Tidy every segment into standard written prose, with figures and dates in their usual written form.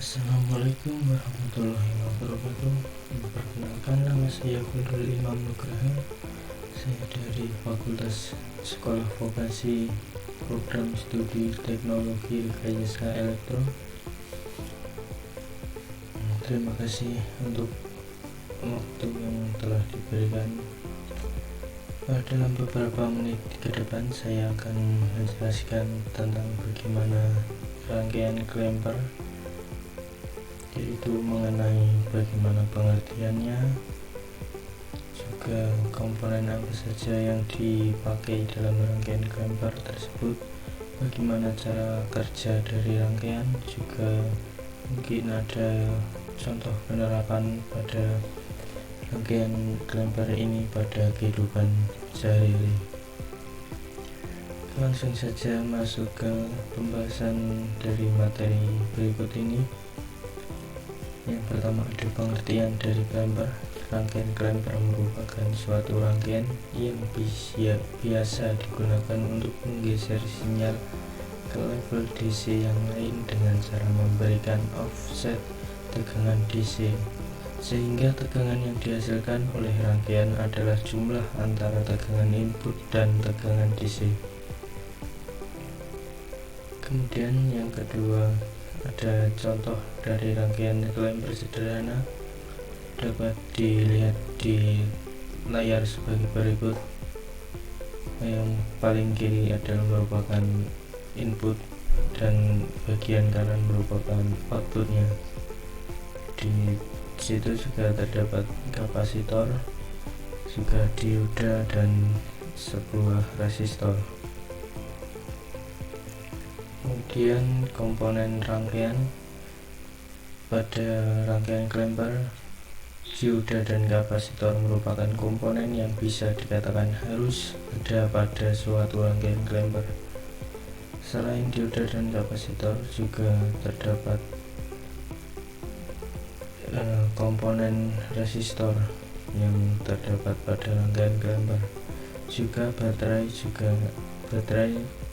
Assalamualaikum warahmatullahi wabarakatuh. Perkenalkan, nama saya Khairul Imam Nugraha. Saya dari Fakultas Sekolah Vokasi Program Studi Teknologi Rekayasa Elektro. Terima kasih untuk waktu yang telah diberikan. Dalam beberapa menit ke depan saya akan menjelaskan tentang bagaimana rangkaian klemper, yaitu mengenai bagaimana pengertiannya, juga komponen apa saja yang dipakai dalam rangkaian klemper tersebut, bagaimana cara kerja dari rangkaian, juga mungkin ada contoh penerapan pada rangkaian klemper ini pada kehidupan sehari-hari. Langsung saja masuk ke pembahasan dari materi berikut ini. Yang pertama ada pengertian dari klemper. Rangkaian klemper merupakan suatu rangkaian yang biasa digunakan untuk menggeser sinyal ke level DC yang lain dengan cara memberikan offset tegangan DC, sehingga tegangan yang dihasilkan oleh rangkaian adalah jumlah antara tegangan input dan tegangan DC. Kemudian yang kedua, ada contoh dari rangkaian klemper sederhana, dapat dilihat di layar sebagai berikut. Yang paling kiri adalah merupakan input dan bagian kanan merupakan outputnya. Di situ juga terdapat kapasitor, juga dioda, dan sebuah resistor. Kemudian komponen rangkaian. Pada rangkaian klemper, dioda dan kapasitor merupakan komponen yang bisa dikatakan harus ada pada suatu rangkaian klemper. Selain dioda dan kapasitor, juga terdapat komponen resistor yang terdapat pada rangkaian klemper. Juga baterai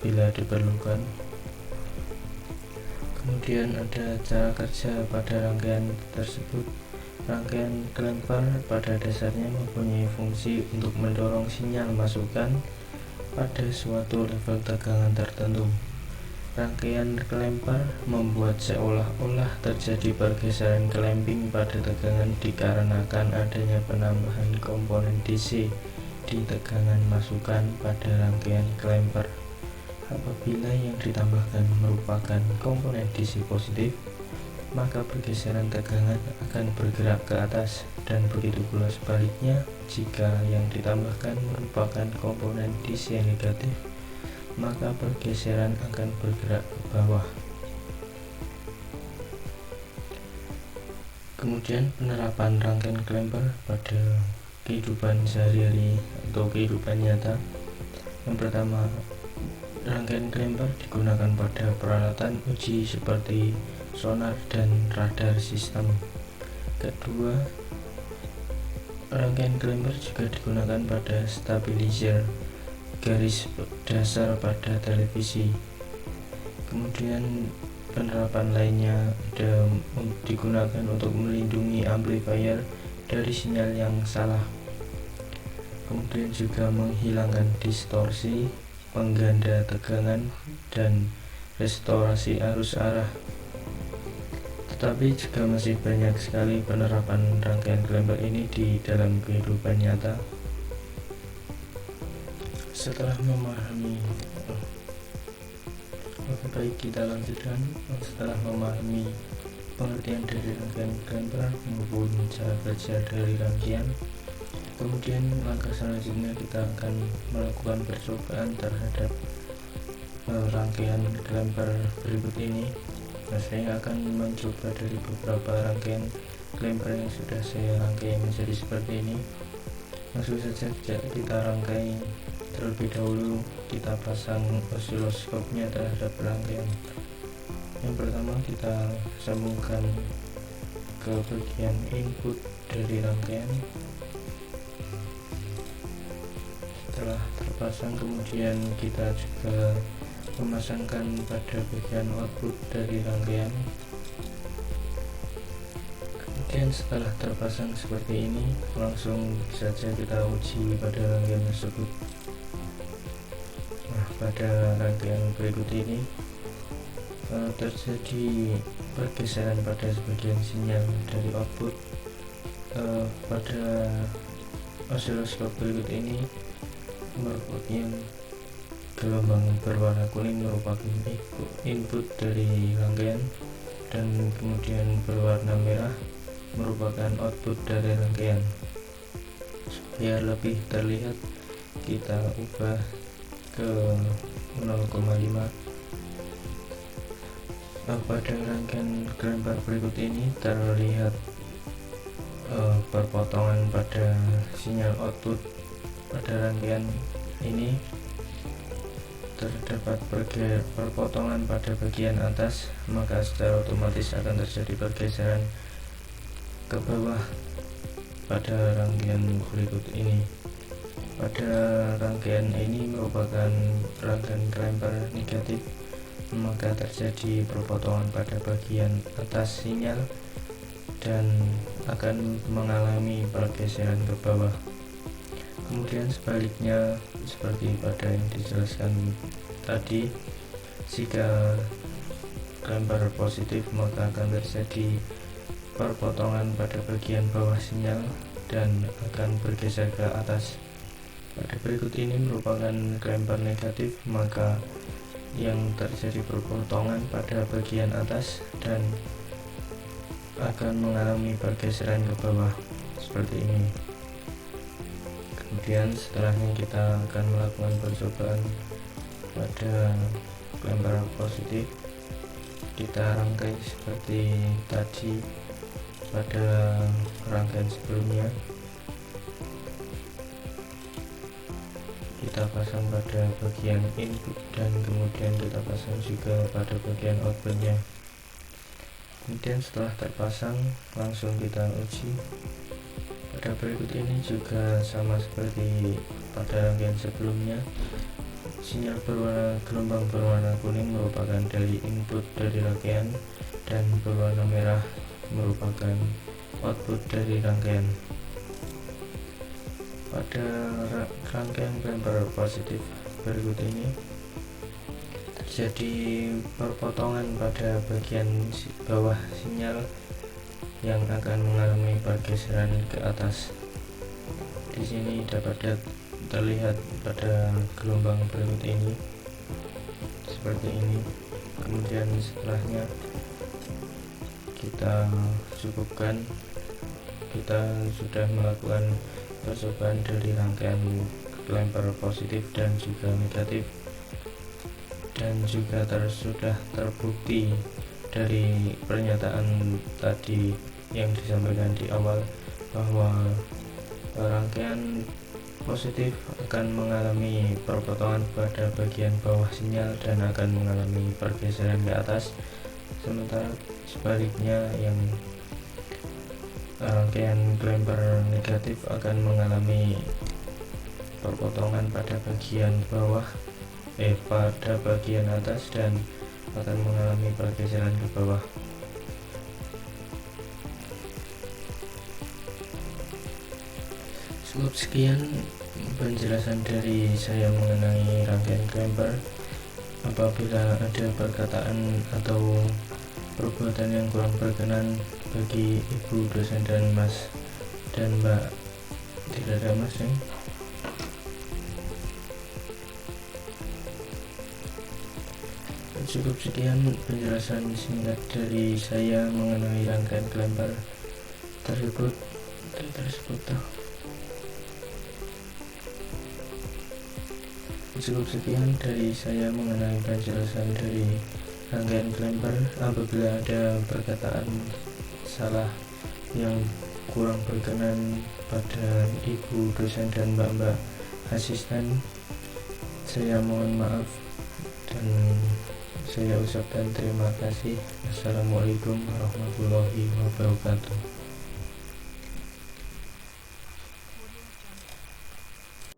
bila diperlukan. Kemudian ada cara kerja pada rangkaian tersebut. Rangkaian klemper pada dasarnya mempunyai fungsi untuk mendorong sinyal masukan pada suatu level tegangan tertentu. Rangkaian klemper membuat seolah-olah terjadi pergeseran clamping pada tegangan dikarenakan adanya penambahan komponen DC di tegangan masukan pada rangkaian klemper. Apabila yang ditambahkan merupakan komponen DC positif, maka pergeseran tegangan akan bergerak ke atas, dan begitu pula sebaliknya jika yang ditambahkan merupakan komponen DC negatif, maka pergeseran akan bergerak ke bawah. Kemudian penerapan rangkaian klemper pada kehidupan sehari-hari atau kehidupan nyata. Yang pertama, rangkaian klemper digunakan pada peralatan uji seperti sonar dan radar sistem. Kedua, rangkaian klemper juga digunakan pada stabilizer garis dasar pada televisi. Kemudian penerapan lainnya digunakan untuk melindungi amplifier dari sinyal yang salah. Kemudian juga menghilangkan distorsi, pengganda tegangan, dan restorasi arus arah. Tetapi juga masih banyak sekali penerapan rangkaian klemper ini di dalam kehidupan nyata. Setelah memahami baik kita lanjutkan. Setelah memahami pengertian dari rangkaian klemper maupun cara kerja dari rangkaian, kemudian langkah selanjutnya kita akan melakukan percobaan terhadap rangkaian klemper berikut ini. Saya akan mencoba dari beberapa rangkaian klemper yang sudah saya rangkai menjadi seperti ini. Langsung saja kita rangkai terlebih dahulu. Kita pasang osiloskopnya terhadap rangkaian. Yang pertama kita sambungkan ke bagian input dari rangkaian. Setelah terpasang, kemudian kita juga memasangkan pada bagian output dari rangkaian. Kemudian setelah terpasang seperti ini, langsung saja kita uji pada rangkaian tersebut. Nah, pada rangkaian berikut ini terjadi pergeseran pada sebagian sinyal dari output. Pada osiloskop berikut ini merupakan gelombang berwarna kuning merupakan input dari rangkaian, dan kemudian berwarna merah merupakan output dari rangkaian. Supaya lebih terlihat, kita ubah ke 0,5. Pada rangkaian kelembar berikut ini terlihat perpotongan pada sinyal output. Pada rangkaian ini terdapat perpotongan pada bagian atas, maka secara otomatis akan terjadi pergeseran ke bawah pada rangkaian berikut ini. Pada rangkaian ini merupakan rangkaian kelembar negatif, maka terjadi perpotongan pada bagian atas sinyal dan akan mengalami pergeseran ke bawah. Kemudian sebaliknya, seperti pada yang dijelaskan tadi, jika kelembar positif maka akan terjadi perpotongan pada bagian bawah sinyal dan akan bergeser ke atas. Pada berikut ini merupakan kelembar negatif, maka yang terjadi perpotongan pada bagian atas dan akan mengalami pergeseran ke bawah seperti ini. Kemudian setelahnya kita akan melakukan percobaan pada kelembar positif. Kita rangkai seperti tadi pada rangkaian sebelumnya. Kita pasang pada bagian input dan kemudian kita pasang juga pada bagian outputnya. Kemudian setelah terpasang, langsung kita uji. Pada berikut ini juga sama seperti pada rangkaian sebelumnya. Sinyal gelombang berwarna kuning merupakan dari input dari rangkaian dan berwarna merah merupakan output dari rangkaian. Pada rangkaian kelembar positif berikut ini terjadi perpotongan pada bagian bawah sinyal yang akan mengalami pergeseran ke atas. Di sini dapat terlihat pada gelombang berikut ini seperti ini. Kemudian setelahnya kita cukupkan. Kita sudah melakukan percobaan dari rangkaian kelembar positif dan juga negatif, dan juga sudah terbukti dari pernyataan tadi yang disampaikan di awal bahwa rangkaian positif akan mengalami perpotongan pada bagian bawah sinyal dan akan mengalami pergeseran ke atas, sementara sebaliknya yang rangkaian kelembar negatif akan mengalami perpotongan pada bagian bawah pada bagian atas dan akan mengalami pergeseran ke bawah. Cukup sekian penjelasan dari saya mengenai rangkaian kelembar. Apabila ada perkataan atau perbuatan yang kurang berkenan bagi ibu dosen dan mas dan mbak, tidak ada mas ya. Cukup sekian penjelasan singkat dari saya mengenai rangkaian kelembar tersebut. Cukup sekian dari saya mengenai penjelasan dari rangkaian kelembar. Apabila ada perkataan salah yang kurang berkenan pada ibu dosen dan mbak-mbak asisten, saya mohon maaf dan saya ucapkan terima kasih. Assalamualaikum warahmatullahi wabarakatuh.